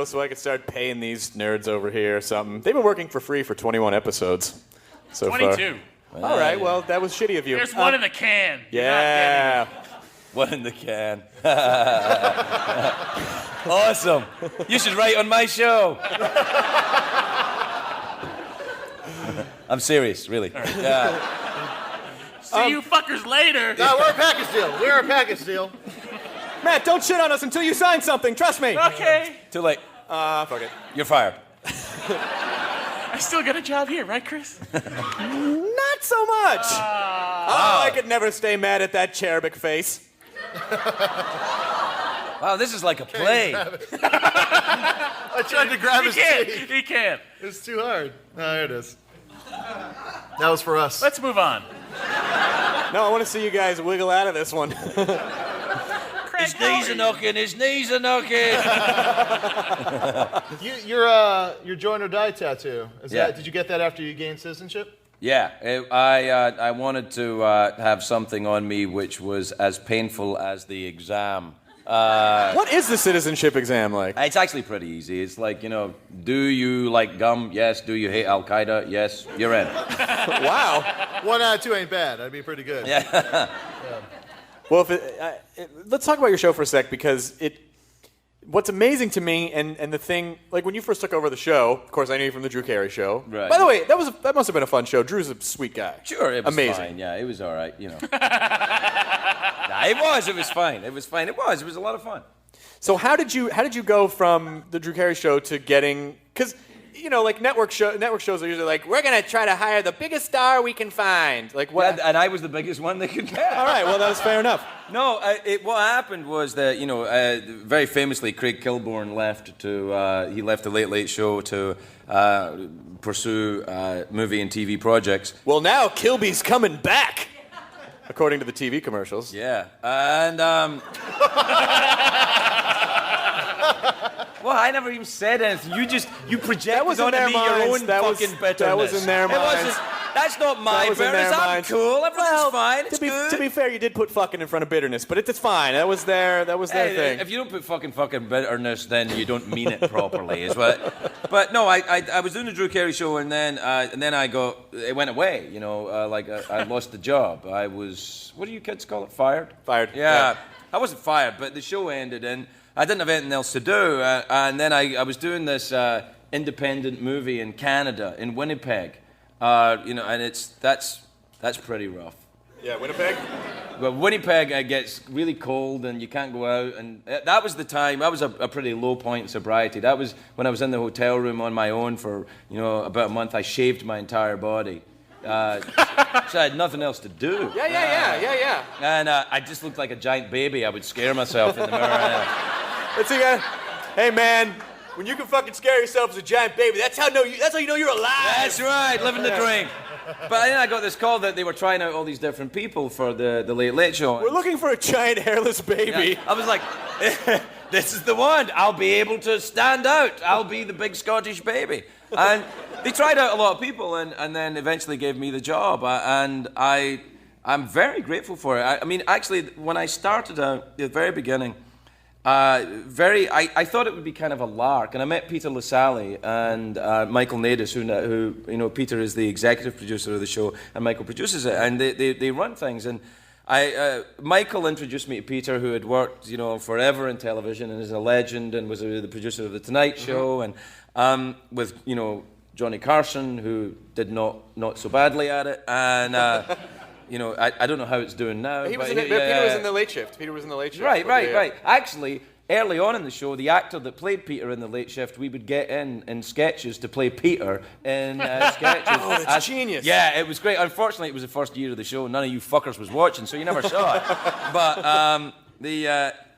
so I could start paying these nerds over here or something. They've been working for free for 21 episodes so 22. far. All right, well, that was shitty of you. There's one in the can. Yeah. One in the can. Awesome. You should write on my show. I'm serious, really. Yeah. See you fuckers later. No, we're a package deal. We're a package deal. Matt, don't shit on us until you sign something. Trust me. Okay. Too late. Fuck it. You're fired. I still got a job here, right, Chris? Not so much. I could never stay mad at that cherubic face. Wow, this is like a play. I tried to grab his teeth. He can't. It's too hard. Oh, there it is. That was for us. Let's move on. No, I want to see you guys wiggle out of this one. His knees are knocking, his knees are knocking. Your join or die tattoo. Did you get that after you gained citizenship? Yeah, I wanted to have something on me which was as painful as the exam. What is the citizenship exam like? It's actually pretty easy. It's like, do you like gum? Yes. Do you hate Al-Qaeda? Yes. You're in. Wow. 1 out of 2 ain't bad. That'd be pretty good. Yeah. Well, let's talk about your show for a sec, because what's amazing to me and the thing, like when you first took over the show, of course I knew you from the Drew Carey show. Right. By the way, that must have been a fun show. Drew's a sweet guy. Sure, it was amazing. fine. Yeah, it was all right, It was fine. It was a lot of fun. So how did you go from the Drew Carey show to getting, because like network shows are usually like, we're gonna try to hire the biggest star we can find. Like what? Yeah, and I was the biggest one they could get. All right, well that was fair enough. No, what happened was that very famously Craig Kilborn left the Late Late Show to pursue movie and TV projects. Well, now Kilby's coming back, according to the TV commercials. Yeah, and well, I never even said anything. You projected onto me your own fucking bitterness. That was in their minds. That's not my bitterness. I'm cool. Everything's fine. It's good. To be fair, you did put fucking in front of bitterness, but it's fine. That was their thing. If you don't put fucking bitterness, then you don't mean it properly, is what. But no, I was doing the Drew Carey show, and then it went away. I lost the job. I was, what do you kids call it? Fired. Yeah. I wasn't fired, but the show ended, and I didn't have anything else to do. And then I was doing this independent movie in Canada, in Winnipeg. And that's pretty rough. Yeah, Winnipeg? Well, Winnipeg gets really cold and you can't go out. And that was the time, that was a pretty low point in sobriety. That was when I was in the hotel room on my own for, about a month. I shaved my entire body. So I had nothing else to do. Yeah. And I just looked like a giant baby. I would scare myself in the mirror. Let's see, hey man, when you can fucking scare yourself as a giant baby, that's how you know you're alive. That's right, living the dream. But then I got this call that they were trying out all these different people for the Late Late Show. We're looking for a giant hairless baby. Yeah. I was like, this is the one. I'll be able to stand out. I'll be the big Scottish baby. And they tried out a lot of people and then eventually gave me the job. And I'm very grateful for it. I mean, actually, when I started out at the very beginning, I thought it would be kind of a lark, and I met Peter Lasalle and Michael Nadis, who Peter is the executive producer of the show, and Michael produces it, and they run things. And Michael introduced me to Peter, who had worked forever in television and is a legend, and was the producer of the Tonight Show, and with Johnny Carson, who did not so badly at it, and. I don't know how it's doing now. Peter was in the Late Shift. Right. Actually, early on in the show, the actor that played Peter in the Late Shift, we would get in sketches to play Peter in sketches. Oh, that's genius. Yeah, it was great. Unfortunately, it was the first year of the show. None of you fuckers was watching, so you never saw it.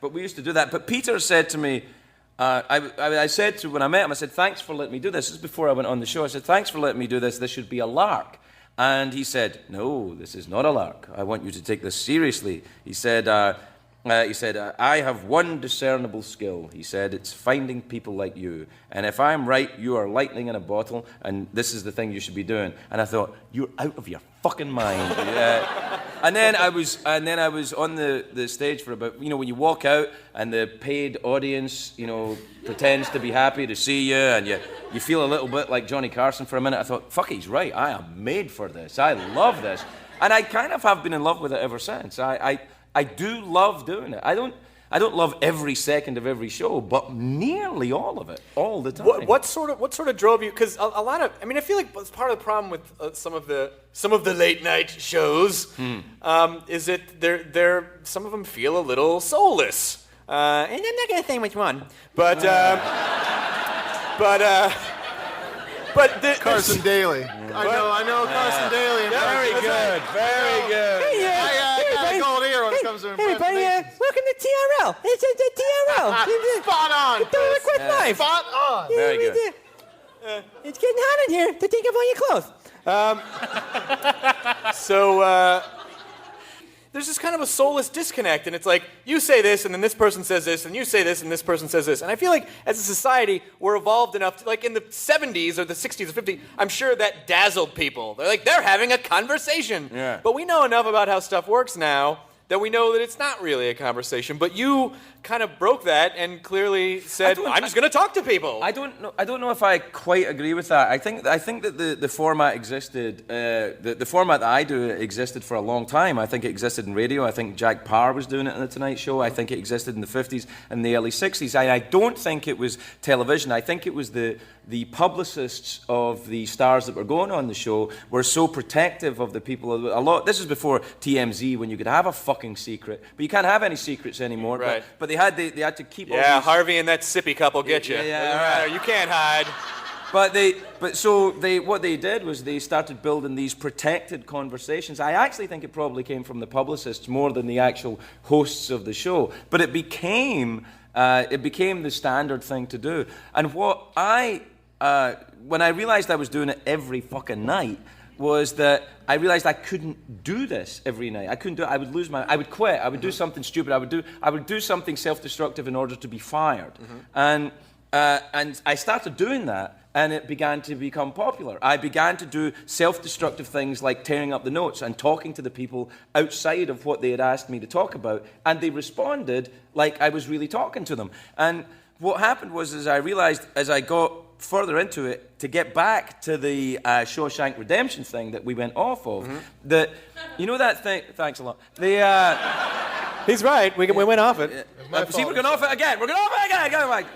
But we used to do that. But Peter said to me, I said to when I met him, I said, thanks for letting me do this. This is before I went on the show. I said, thanks for letting me do this. This should be a lark. And he said, no, this is not a lark. I want you to take this seriously. He said, He said, I have one discernible skill. He said, it's finding people like you. And if I'm right, you are lightning in a bottle, and this is the thing you should be doing. And I thought, you're out of your fucking mind. And then I was on the stage for about, when you walk out and the paid audience, pretends to be happy to see you, and you feel a little bit like Johnny Carson for a minute. I thought, fuck, he's right. I am made for this. I love this. And I kind of have been in love with it ever since. I do love doing it. I don't love every second of every show, but nearly all of it, all the time. What sort of drove you? Because a lot of, I feel like part of the problem with some of the late night shows is that some of them feel a little soulless. And I'm not going to say which one, but Carson Daly. I know Carson Daly. Very good. I got a gold ear when it comes to everybody, welcome to TRL. It's the TRL. Spot on. Don't quit life. Spot on. Very good. It's getting hot in here to take off all your clothes. So there's this kind of a soulless disconnect, and it's like you say this, and then this person says this, and you say this, and this person says this. And I feel like as a society, we're evolved enough to, like in the 70s or the 60s or 50s, I'm sure that dazzled people. They're having a conversation. Yeah. But we know enough about how stuff works now that we know that it's not really a conversation. But you kind of broke that and clearly said, I'm just going to talk to people. I don't know if I quite agree with that. I think that the format existed. The format that I do existed for a long time. I think it existed in radio. I think Jack Parr was doing it on the Tonight Show. I think it existed in the 50s and the early 60s. I don't think it was television. I think it was the publicists of the stars that were going on the show were so protective of the people. This is before TMZ, when you could have a fucking secret, but you can't have any secrets anymore. Right. But they had to keep. Yeah, all these, Harvey and that sippy couple get you. Yeah, right. You can't hide. What they did was they started building these protected conversations. I actually think it probably came from the publicists more than the actual hosts of the show. But it became the standard thing to do. And when I realized I was doing it every fucking night, was that I realized I couldn't do this every night. I couldn't do it. I would quit. I would do something stupid. I would do something self-destructive in order to be fired. And I started doing that, and it began to become popular. I began to do self-destructive things like tearing up the notes and talking to the people outside of what they had asked me to talk about, and they responded like I was really talking to them. And what happened was I realized as I got further into it, to get back to the Shawshank Redemption thing that we went off of, that, that thing, thanks a lot. He's right, we went off it. See, we're going off it again. Go back.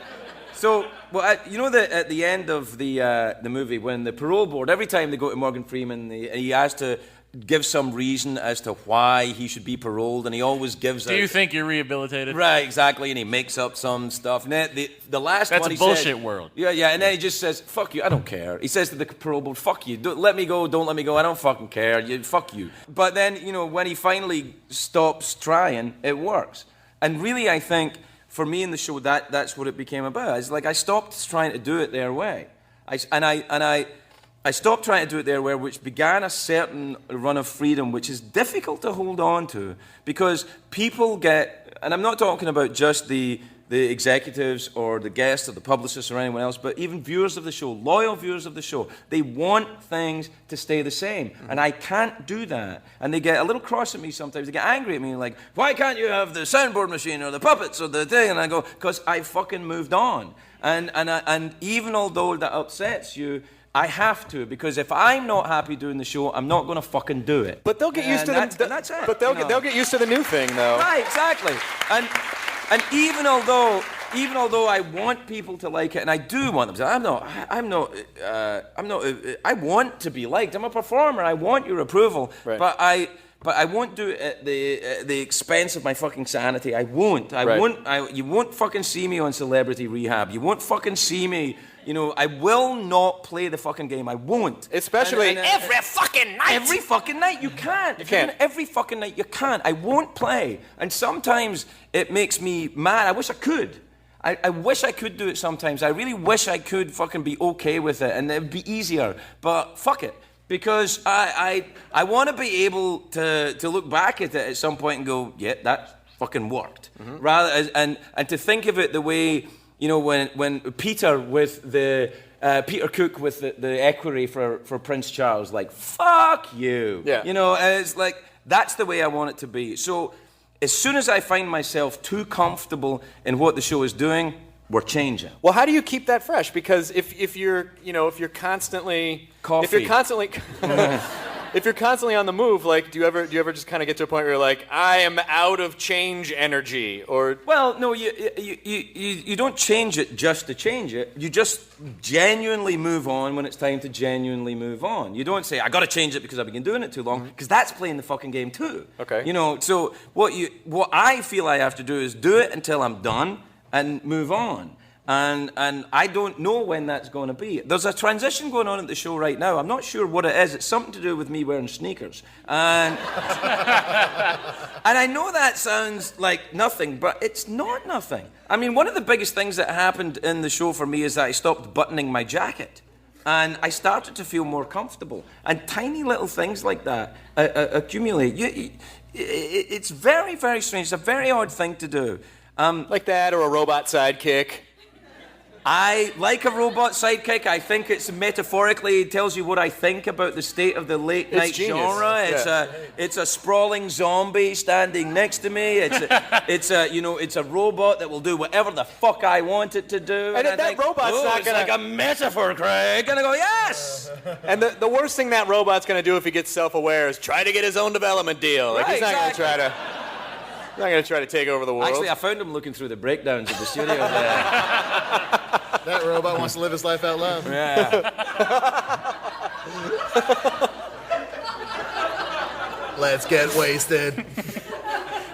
So, that at the end of the movie, when the parole board, every time they go to Morgan Freeman, he has to give some reason as to why he should be paroled, and he always gives. Do you think you're rehabilitated? Right, exactly, and he makes up some stuff. And then the last That's one, a he bullshit said, world. Yeah, and then he just says, "Fuck you, I don't care." He says to the parole board, "Fuck you, let me go, don't let me go. I don't fucking care. Fuck you." But then, when he finally stops trying, it works. And really, I think for me in the show, that's what it became about. It's like I stopped trying to do it their way, I stopped trying to do it their way, which began a certain run of freedom, which is difficult to hold on to, because people get, and I'm not talking about just the executives or the guests or the publicists or anyone else, but even viewers of the show, loyal viewers of the show, they want things to stay the same, and I can't do that. And they get a little cross at me sometimes. They get angry at me, like, why can't you have the soundboard machine or the puppets or the thing? And I go, because I fucking moved on. And even although that upsets you, I have to, because if I'm not happy doing the show, I'm not going to fucking do it. But they'll get used to that's it. But they'll get used to the new thing, though. Right, exactly. And even although I want people to like it, and I do want them to, I want to be liked. I'm a performer. I want your approval. Right. But I won't do it at the expense of my fucking sanity. I won't. You won't fucking see me on Celebrity Rehab. You won't fucking see me. I will not play the fucking game. I won't. Especially every fucking night. Every fucking night. You can't. You can't. Every fucking night. You can't. I won't play. And sometimes it makes me mad. I wish I could. I wish I could do it sometimes. I really wish I could fucking be okay with it, and it'd be easier. But fuck it. Because I want to be able to look back at it at some point and go, yeah, that's fucking worked. And to think of it the way, you know, when Peter with the Peter Cook with the equerry for Prince Charles, like, fuck you. Yeah. You know, and it's like, that's the way I want it to be. So as soon as I find myself too comfortable in what the show is doing, we're changing. Well, how do you keep that fresh? Because if you're constantly Coffee. if you're constantly on the move, like, do you ever just kind of get to a point where you're like, I am out of change energy, or? Well, no, you don't change it just to change it. You just genuinely move on when it's time to genuinely move on. You don't say, I got to change it because I've been doing it too long, because that's playing the fucking game too. Okay. You know, so what I feel I have to do is do it until I'm done and move on. And I don't know when that's going to be. There's a transition going on at the show right now. I'm not sure what it is. It's something to do with me wearing sneakers. And and I know that sounds like nothing, but it's not nothing. I mean, one of the biggest things that happened in the show for me is that I stopped buttoning my jacket. And I started to feel more comfortable. And tiny little things like that accumulate. It's very, very strange. It's a very odd thing to do. Like that, or a robot sidekick? I like a robot sidekick. I think it's metaphorically, it tells you what I think about the state of the late night genius. genre. It's a sprawling zombie standing next to me. It's a robot that will do whatever the fuck I want it to do. And that robot's not it's gonna... like a metaphor, Craig. And I go, yes. And the worst thing that robot's gonna do if he gets self-aware is try to get his own development deal. Like, Right, he's not exactly. He's not gonna try to take over the world. Actually, I found him looking through the breakdowns of the studio there. That robot wants to live his life out loud. Yeah. Let's get wasted.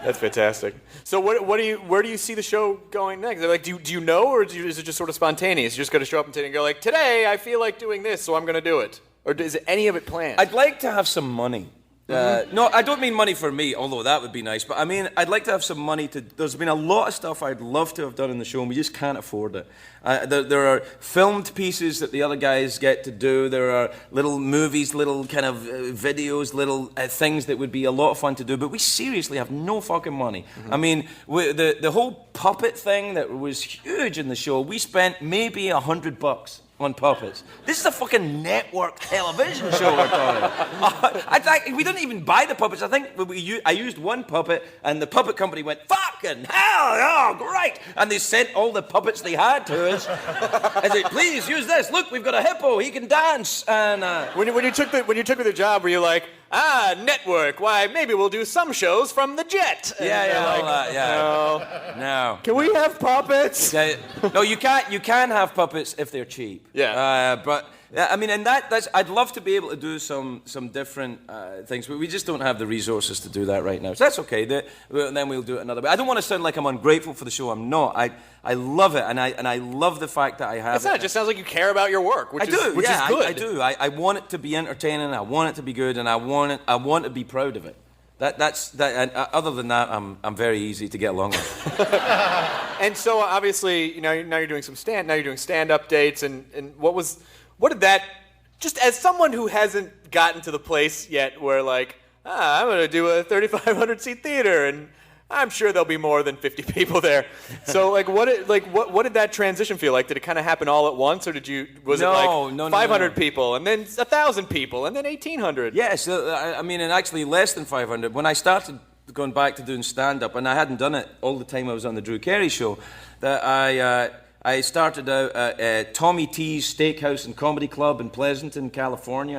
That's fantastic. So where do you see the show going next? Like, do you know, or is it just sort of spontaneous? You're just going to show up and go like, today I feel like doing this, so I'm going to do it? Or is it any of it planned? I'd like to have some money. No, I don't mean money for me, although that would be nice. But I mean, I'd like to have some money to... There's been a lot of stuff I'd love to have done in the show, and we just can't afford it. There are filmed pieces that the other guys get to do. There are little movies, little kind of videos, little things that would be a lot of fun to do. But we seriously have no fucking money. Mm-hmm. I mean, the whole puppet thing that was huge in the show, we spent maybe $100 on puppets. This is a fucking network television show we're talking. We didn't even buy the puppets. I think I used one puppet, and the puppet company went, fucking hell, oh, great. And they sent all the puppets they had to us. I said, please use this. Look, we've got a hippo. He can dance. And when you took the job, were you like, network, why, maybe we'll do some shows from the jet? No. Can we have puppets? No, you can have puppets if they're cheap. Yeah. But I mean, and that's I'd love to be able to do some different things, but we just don't have the resources to do that right now. So that's okay. Then we'll do it another way. I don't want to sound like I'm ungrateful for the show. I'm not. I love it, and I love the fact that I have. It just sounds like you care about your work, which is good. I do. I want it to be entertaining. I want it to be good, and I want to be proud of it. That's that. And other than that, I'm very easy to get along with. And so obviously, now you're doing stand-up dates, and what did that? Just as someone who hasn't gotten to the place yet where like, I'm going to do a 3,500 seat theater, and I'm sure there'll be more than 50 people there. So what did that transition feel like? Did it kind of happen all at once, or was it like 500 people, and then 1,000 people, and then 1,800? Yes, I mean, and actually less than 500. When I started going back to doing stand-up, and I hadn't done it all the time I was on the Drew Carey show, that I started out at Tommy T's Steakhouse and Comedy Club in Pleasanton, California.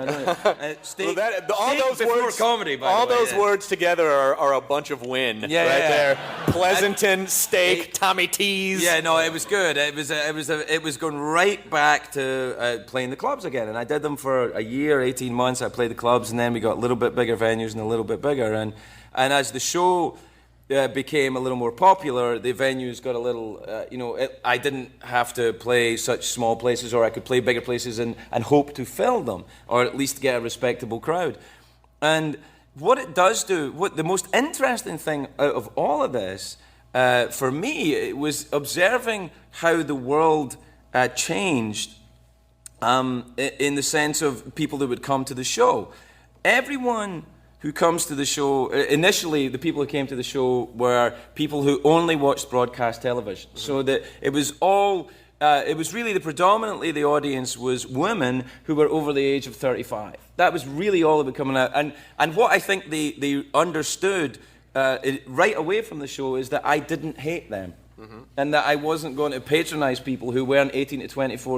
All those words together are a bunch of win there. Pleasanton, steak, Tommy T's. Yeah, no, it was good. It was going right back to playing the clubs again, and I did them for a year, 18 months. I played the clubs, and then we got a little bit bigger venues and a little bit bigger, and as the show became a little more popular, the venues got a little, I didn't have to play such small places, or I could play bigger places and hope to fill them, or at least get a respectable crowd. And what it does do, the most interesting thing out of all of this, for me, it was observing how the world changed in the sense of people that would come to the show. Everyone who comes to the show, initially the people who came to the show were people who only watched broadcast television. So that it was all, it was really predominantly the audience was women who were over the age of 35. That was really all of it coming out. And what I think they understood right away from the show is that I didn't hate them. And that I wasn't going to patronize people who weren't 18 to 24